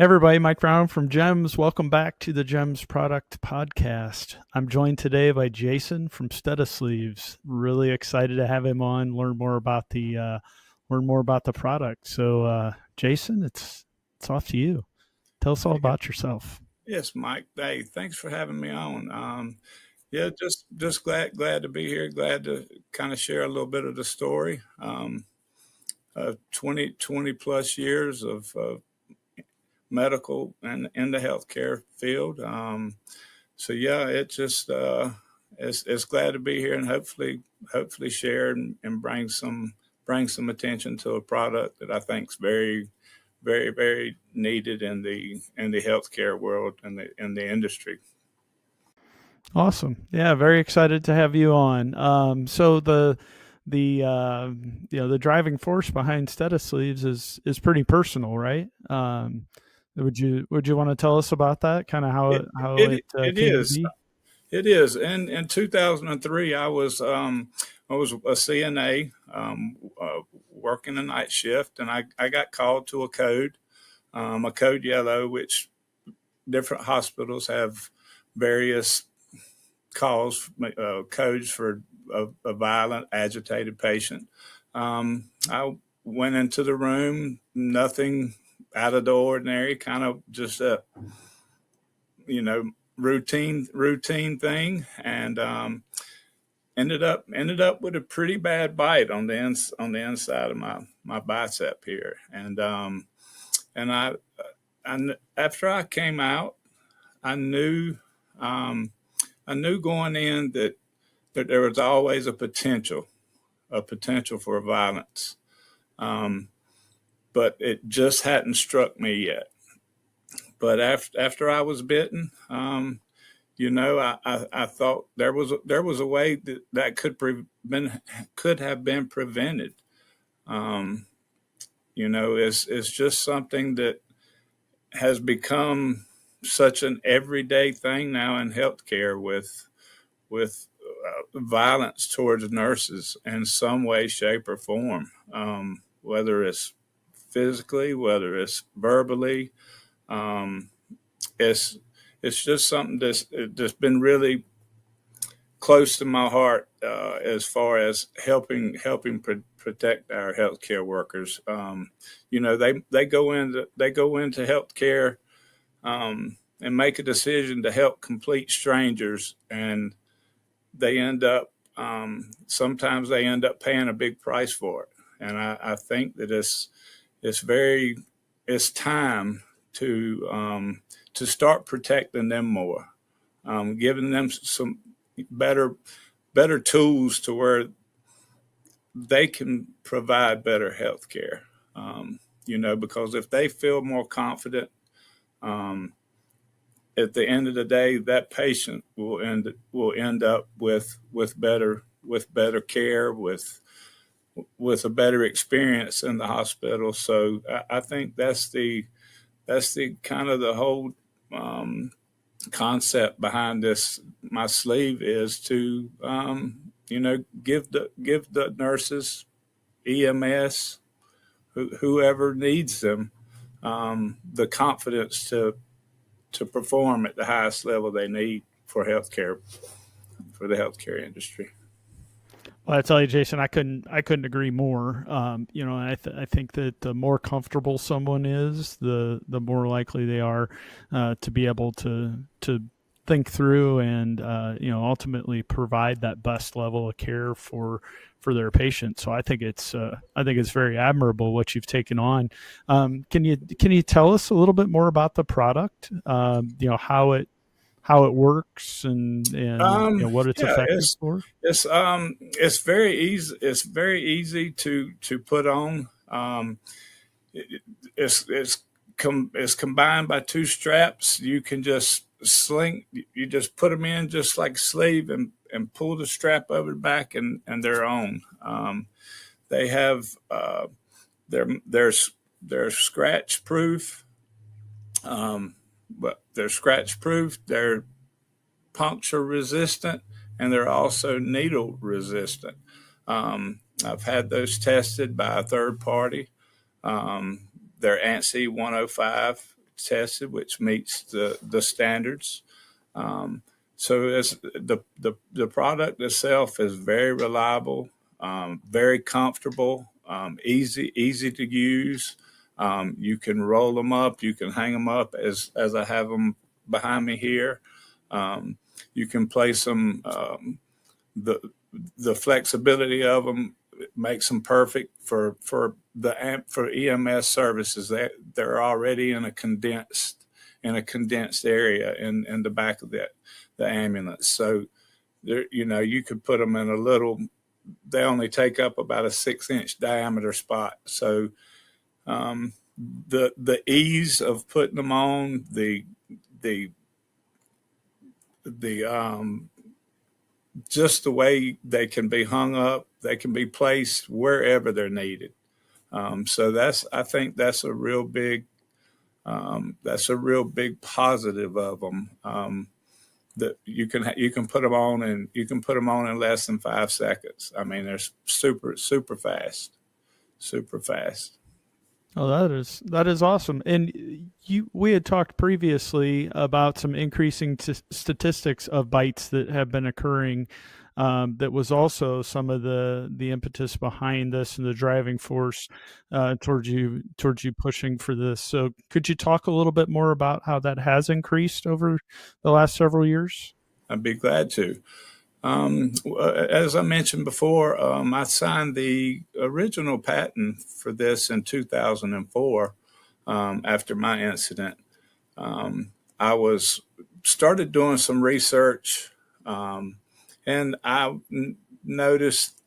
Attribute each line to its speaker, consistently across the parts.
Speaker 1: Everybody, Mike Brown from GEMS. Welcome back to the GEMS Product Podcast. I'm joined today by Jason from Stetta Sleeves. Really excited to have him on, learn more about the product. So, Jason, it's off to you. Tell us all about yourself.
Speaker 2: Yes, Mike. Hey, thanks for having me on. Yeah, just glad to be here. Glad to kind of share a little bit of the story. 20 plus years of medical and in the healthcare field. So yeah, it's glad to be here and hopefully share and bring some attention to a product that I think is very needed in the healthcare world and in the industry.
Speaker 1: Awesome. Yeah, very excited to have you on. So the driving force behind Stetta Sleeves is pretty personal, right? Would you want to tell us about that? Kind of
Speaker 2: It
Speaker 1: how
Speaker 2: it
Speaker 1: it
Speaker 2: it
Speaker 1: came to
Speaker 2: is.
Speaker 1: be?
Speaker 2: It is. In 2003, I was a CNA, working a night shift, and I got called to a code yellow, which different hospitals have various codes for a violent, agitated patient. I went into the room, nothing out of the ordinary, kind of just a you know routine thing, and ended up with a pretty bad bite on on the inside of my bicep here, and after I came out, I knew um, I knew going in that there was always a potential for violence, um, but it just hadn't struck me yet. But after I was bitten, I thought there was a way that could have been prevented. Um, it's just something that has become such an everyday thing now in healthcare with violence towards nurses in some way, shape, or form, whether it's physically, whether it's verbally. Um, it's it's just something that's been really close to my heart, as far as helping protect our healthcare workers. They go into healthcare, and make a decision to help complete strangers, and they end up sometimes they end up paying a big price for it. And I think that it's time to start protecting them more, giving them some better better tools to where they can provide better health care. Because if they feel more confident, um, at the end of the day, that patient will end up with better care, with a better experience in the hospital. So I think that's the kind of the whole um, concept behind this. My sleeve is to give the nurses, EMS, whoever needs them, the confidence to perform at the highest level they need for the healthcare industry.
Speaker 1: Well, I tell you, Jason, I couldn't agree more. I think that the more comfortable someone is, the more likely they are to be able to think through and ultimately provide that best level of care for their patient. So I think it's very admirable what you've taken on. Can you tell us a little bit more about the product? How it works and what it's
Speaker 2: Yeah,
Speaker 1: effective for.
Speaker 2: it's very easy. It's very easy to put on. It, it's combined by two straps. You can just sling. You just put them in just like a sleeve and pull the strap over the back, and they're on. They have they're scratch proof. But they're scratch proof. They're puncture resistant, and they're also needle resistant. I've had those tested by a third party. They're ANSI 105 tested, which meets the standards. Um, so it's, the product itself is very reliable, very comfortable, easy to use. You can roll them up, you can hang them up as I have them behind me here. Um, you can place them. The the flexibility of them makes them perfect for EMS services. They're already in a condensed area in the back of the ambulance. So there, you could put them in a little. They only take up about a 6-inch diameter spot. So the ease of putting them on, the the just the way they can be hung up, they can be placed wherever they're needed. So I think that's a real big positive of them. That you can put them on, and you can put them on in less than 5 seconds. I mean, they're super fast, super fast.
Speaker 1: Oh, that is awesome. And we had talked previously about some increasing statistics of bites that have been occurring. That was also some of the impetus behind this and the driving force towards you pushing for this. So, could you talk a little bit more about how that has increased over the last several years?
Speaker 2: I'd be glad to. As I mentioned before, I signed the original patent for this in 2004. After my incident, I was started doing some research, and I noticed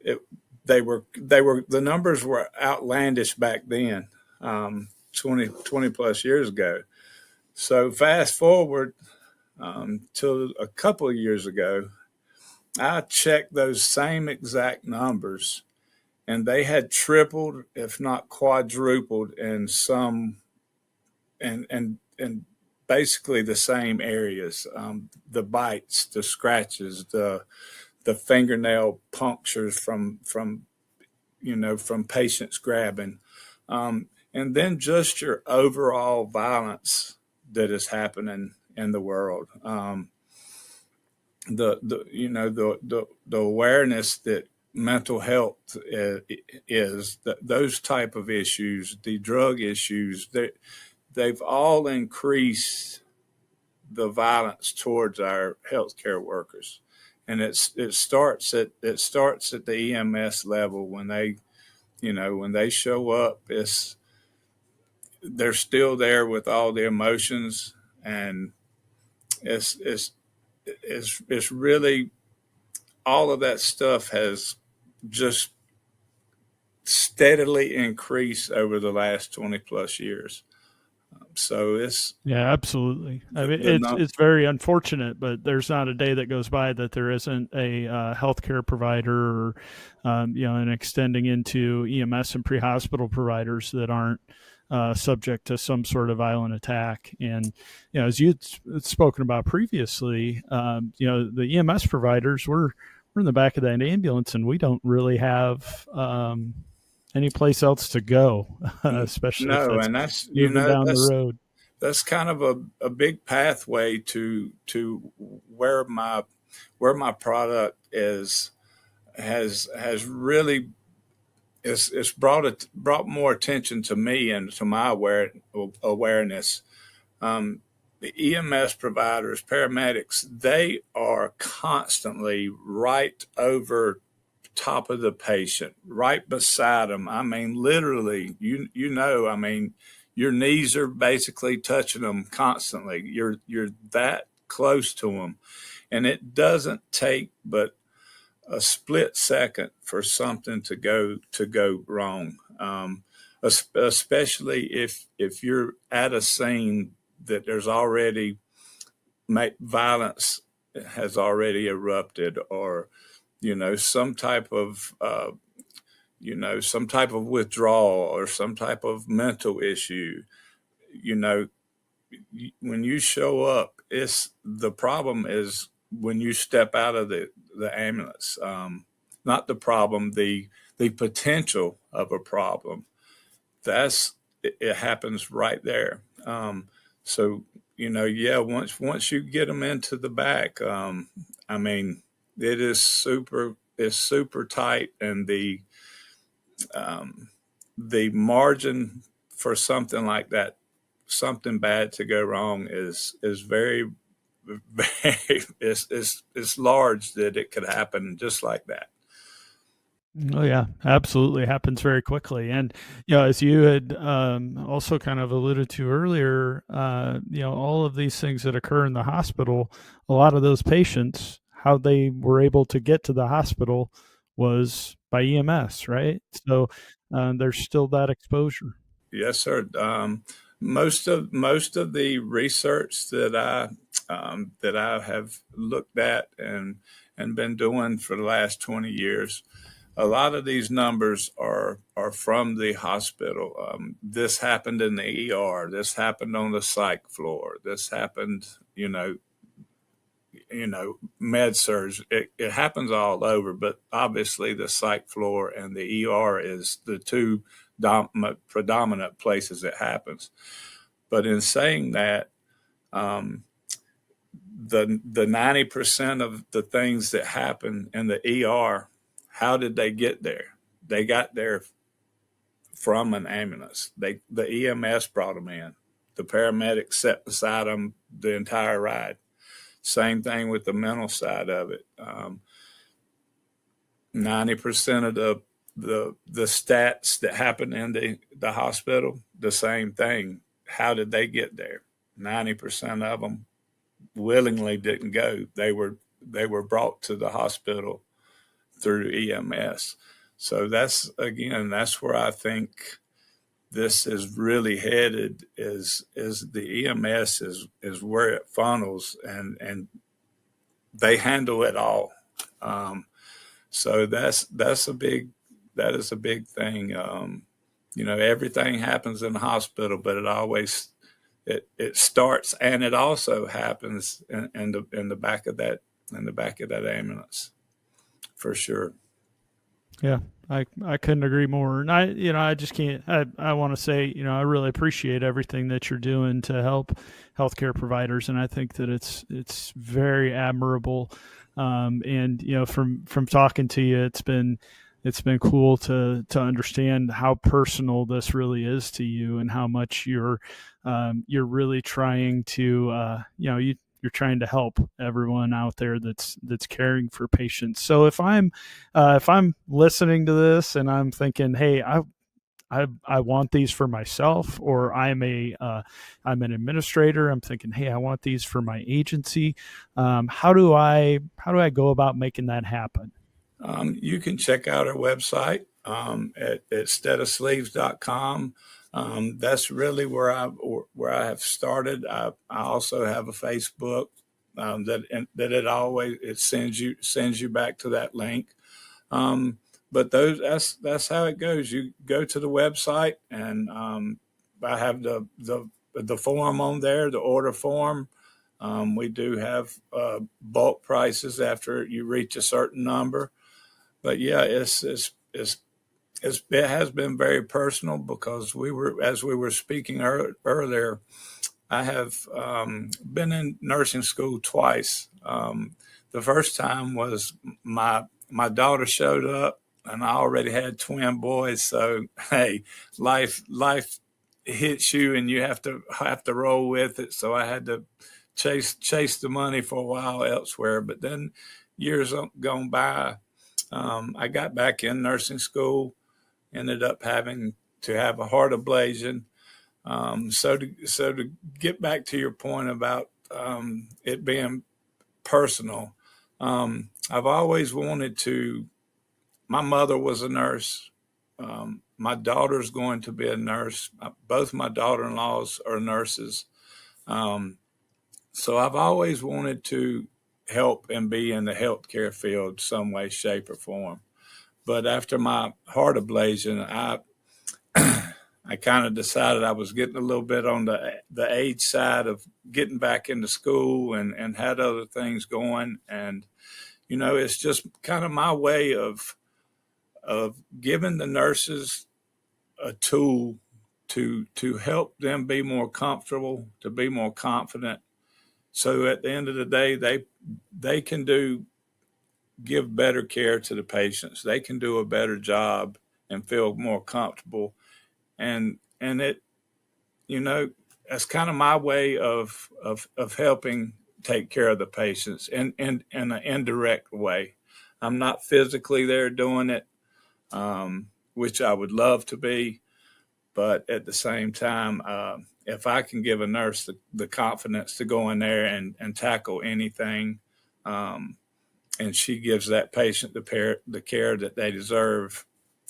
Speaker 2: it, the numbers were outlandish back then, 20 plus years ago. So fast forward till a couple of years ago, I checked those same exact numbers, and they had tripled, if not quadrupled, in some and basically the same areas. The bites, the scratches, the fingernail punctures from patients grabbing, and then just your overall violence that is happening in the world. The awareness that mental health is that those type of issues, the drug issues, they've all increased the violence towards our healthcare workers, and it starts at the EMS level when they show up. They're still there with all the emotions, and it's it's it's really all of that stuff has just steadily increased over the last 20 plus years. So
Speaker 1: Yeah, absolutely. I mean,
Speaker 2: the
Speaker 1: it's very unfortunate, but there's not a day that goes by that there isn't a healthcare provider or, and extending into EMS and pre-hospital providers that aren't subject to some sort of violent attack. And as you'd spoken about previously, the EMS providers we're in the back of that ambulance, and we don't really have any place else to go, especially if
Speaker 2: no,
Speaker 1: that's
Speaker 2: and that's
Speaker 1: moving down the road.
Speaker 2: that's kind of a big pathway to where my product is has really it's brought more attention to me and to my awareness. The EMS providers, paramedics, they are constantly right over top of the patient, right beside them. I mean, literally, I mean, your knees are basically touching them constantly. You're that close to them, and it doesn't take but a split second for something to go wrong. Especially if you're at a scene that there's already violence has already erupted, or some type of some type of withdrawal or some type of mental issue. you know when you show up, it's the problem is when you step out of the ambulance. Not the problem, the potential of a problem. It happens right there. So yeah, once you get them into the back, I mean, it's super tight, and the margin for something like that, something bad to go wrong, is very very it's large, that it could happen just like that.
Speaker 1: Oh yeah, absolutely happens very quickly. And as you had also kind of alluded to earlier, all of these things that occur in the hospital, a lot of those patients, how they were able to get to the hospital was by EMS, right? So there's still that exposure.
Speaker 2: Yes, sir. Most of the research that I have looked at and been doing for the last 20 years, a lot of these numbers are from the hospital. This happened in the ER. This happened on the psych floor. This happened, med surge. It happens all over, but obviously the psych floor and the ER is the two predominant places it happens. But in saying that, um, the 90% of the things that happen in the ER, how did they get there? They got there from an ambulance. The EMS brought them in. The paramedics sat beside them the entire ride. Same thing with the mental side of it. 90% of the stats that happen in the hospital, the same thing. How did they get there? 90% of them willingly didn't go. They were brought to the hospital through EMS. So that's where I think this is really headed, is the EMS is where it funnels, and they handle it all. So that is a big thing. Everything happens in the hospital, but it starts, and it also happens in the back of that ambulance, for sure.
Speaker 1: Yeah, I couldn't agree more. And I just can't. I want to say, I really appreciate everything that you're doing to help healthcare providers, and I think that it's very admirable. And from talking to you, it's been cool to understand how personal this really is to you, and how much you're really trying to you're trying to help everyone out there that's caring for patients. So if I'm listening to this and I'm thinking, hey, I want these for myself, or I'm an administrator. I'm thinking, hey, I want these for my agency. How do I go about making that happen?
Speaker 2: You can check out our website, at stettasleeves.com. That's really where I have started. I also have a Facebook, that it sends you back to that link. Um, but that's how it goes. You go to the website, and I have the form on there, the order form. We do have bulk prices after you reach a certain number. But yeah, it has been very personal, because as we were speaking earlier, I have been in nursing school twice. The first time was my daughter showed up, and I already had twin boys. So hey, life hits you, and you have to roll with it. So I had to chase the money for a while elsewhere. But then years gone by, I got back in nursing school, ended up having to have a heart ablation. So to get back to your point about it being personal, I've always wanted to. My mother was a nurse. My daughter's going to be a nurse. Both my daughter-in-laws are nurses. Um, so I've always wanted to help and be in the healthcare field some way, shape, or form. But after my heart ablation, I kind of decided I was getting a little bit on the age side of getting back into school, and had other things going. And, it's just kind of my way of giving the nurses a tool to help them be more comfortable, to be more confident. So at the end of the day, they can give better care to the patients. They can do a better job and feel more comfortable. And it, you know, that's kind of my way of helping take care of the patients in an indirect way. I'm not physically there doing it, which I would love to be, but at the same time, if I can give a nurse the confidence to go in there and tackle anything, and she gives that patient the care that they deserve,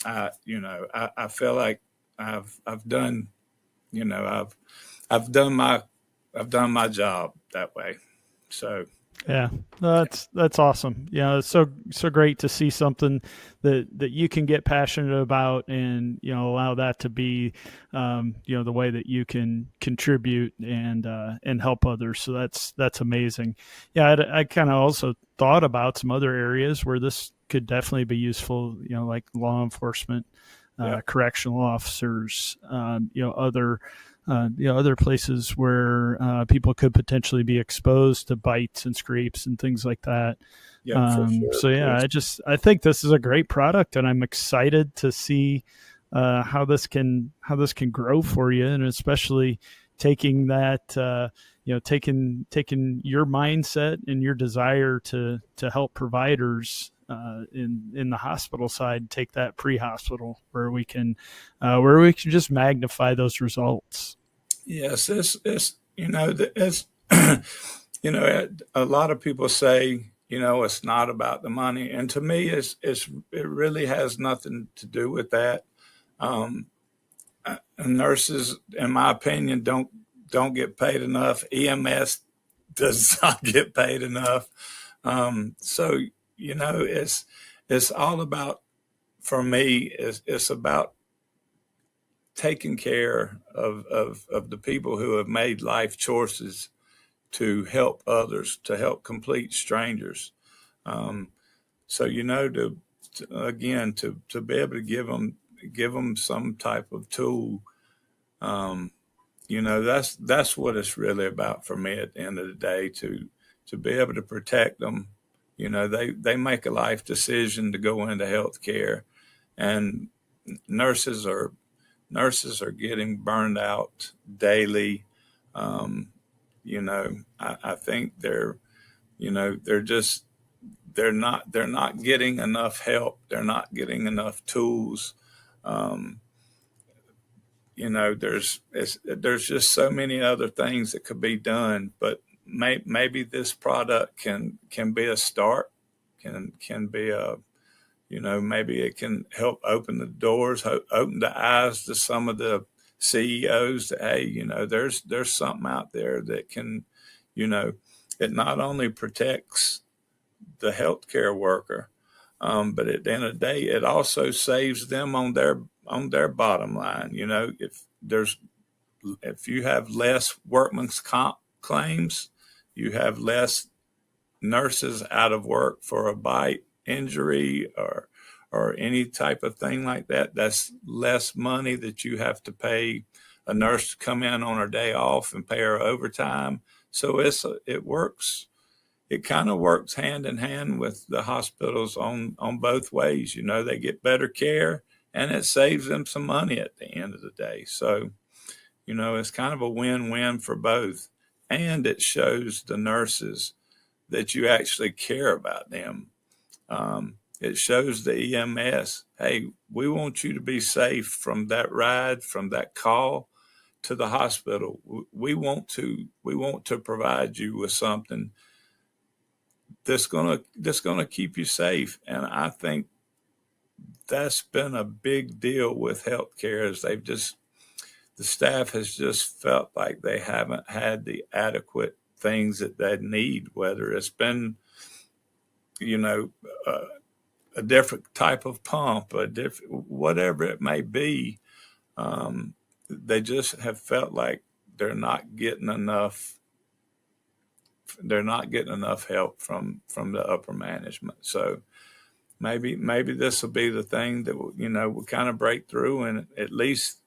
Speaker 2: I feel like I've done, I've done my I've done my job that way. So
Speaker 1: Yeah, that's awesome. Yeah, it's so great to see something that you can get passionate about, and allow that to be the way that you can contribute and help others. So that's amazing. Yeah, I kind of also thought about some other areas where this could definitely be useful. Like law enforcement,
Speaker 2: yeah,
Speaker 1: correctional officers, other places where people could potentially be exposed to bites and scrapes and things like that.
Speaker 2: yeah, for sure.
Speaker 1: So yeah, I think this is a great product, and I'm excited to see how this can grow for you, and especially taking that taking your mindset and your desire to help providers in the hospital side, take that pre-hospital where we can just magnify those results.
Speaker 2: Yes, it's it's a lot of people say it's not about the money, and to me, it really has nothing to do with that. Um, Nurses, in my opinion, don't get paid enough. EMS does not get paid enough. So it's all about, for me, it's about taking care of the people who have made life choices to help others, to help complete strangers. Um, so again, to be able to give them some type of tool. Um, that's what it's really about for me at the end of the day, to be able to protect them. They make a life decision to go into healthcare, and nurses are getting burned out daily. Um, I think they're not getting enough help. They're not getting enough tools. Um, there's just so many other things that could be done, but maybe this product can be a start, can be a maybe it can help open the doors, open the eyes to some of the CEOs that, hey, there's something out there that can, it not only protects the healthcare worker, but at the end of the day, it also saves them on their bottom line. If you have less workman's comp claims, you have less nurses out of work for a bite, injury, or any type of thing like that. That's less money that you have to pay a nurse to come in on her day off and pay her overtime. So it works. It kind of works hand in hand with the hospitals on both ways. They get better care, and it saves them some money at the end of the day. So, it's kind of a win-win for both. And it shows the nurses that you actually care about them. It shows the EMS, hey, we want you to be safe from that ride, from that call to the hospital. We want to provide you with something that's gonna keep you safe. And I think that's been a big deal with healthcare, is the staff has just felt like they haven't had the adequate things that they need, whether it's been, a different type of pump, whatever it may be. They just have felt like they're not getting enough. They're not getting enough help from the upper management. So maybe this will be the thing that will kind of break through, and at least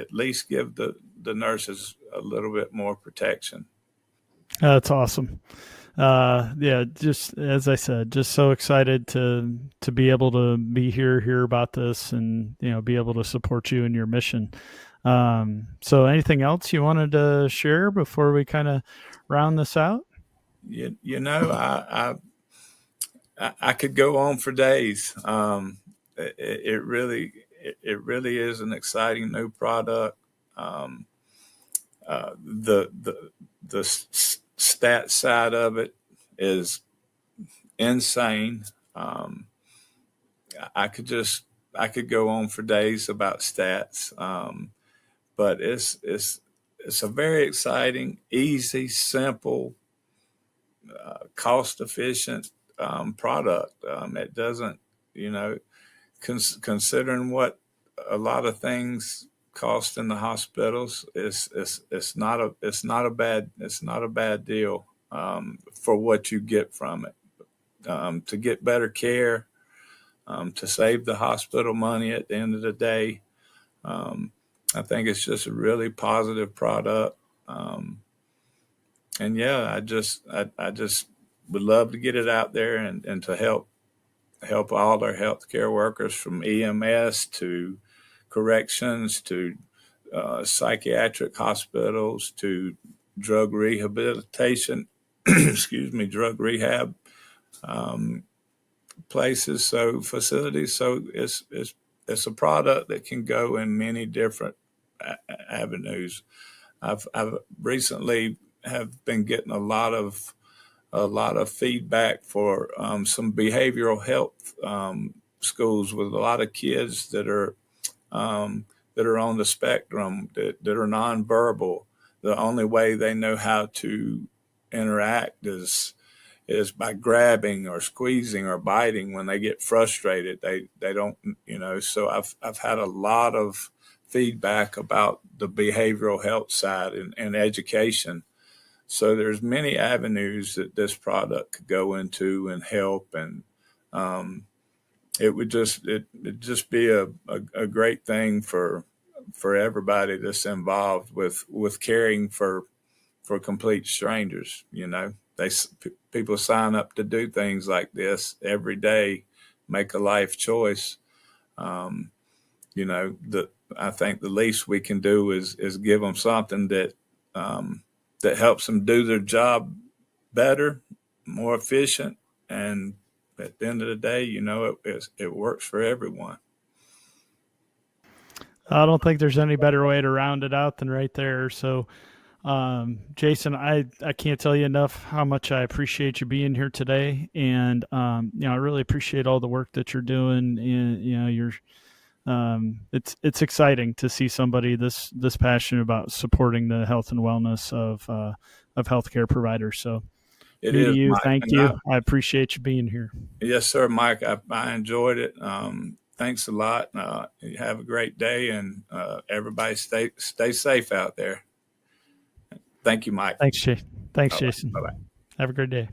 Speaker 2: at least give the nurses a little bit more protection.
Speaker 1: That's awesome. Yeah, just as I said, just so excited to be able to be here, hear about this, and be able to support you in your mission. So, anything else you wanted to share before we kind of round this out?
Speaker 2: You know, I could go on for days. It really is an exciting new product. Um, the stat side of it is insane. Um, I could go on for days about stats, but it's a very exciting, easy, simple, cost efficient product. It doesn't, you know, considering what a lot of things cost in the hospitals, it's not a bad deal for what you get from it. To get better care, to save the hospital money at the end of the day. Um, I think it's just a really positive product. And yeah, I just would love to get it out there and to help all our healthcare workers from EMS to corrections to psychiatric hospitals to drug rehabilitation, excuse me, drug rehab um, places, so facilities. So it's a product that can go in many different avenues. I've recently have been getting a lot of feedback for some behavioral health schools with a lot of kids that are on the spectrum, that are nonverbal. The only way they know how to interact is by grabbing or squeezing or biting. When they get frustrated, they don't, so I've had a lot of feedback about the behavioral health side and education. So there's many avenues that this product could go into and help, and um, it'd just be a great thing for everybody that's involved with caring for complete strangers. People sign up to do things like this every day, make a life choice. Um, I think the least we can do is give them something um, that helps them do their job better, more efficient, and at the end of the day, it works for everyone.
Speaker 1: I don't think there's any better way to round it out than right there. So, Jason, I can't tell you enough how much I appreciate you being here today, and I really appreciate all the work that you're doing. And you're it's exciting to see somebody this passionate about supporting the health and wellness of healthcare providers. So,
Speaker 2: It
Speaker 1: me to
Speaker 2: is,
Speaker 1: you,
Speaker 2: Mike,
Speaker 1: thank
Speaker 2: and
Speaker 1: you. I appreciate you being here.
Speaker 2: yes, sir, Mike. I enjoyed it. Thanks a lot. You have a great day, and everybody stay safe out there. Thank you, Mike.
Speaker 1: Thanks, Jason. Thanks,
Speaker 2: All right.
Speaker 1: Jason.
Speaker 2: Bye bye.
Speaker 1: Have a great day.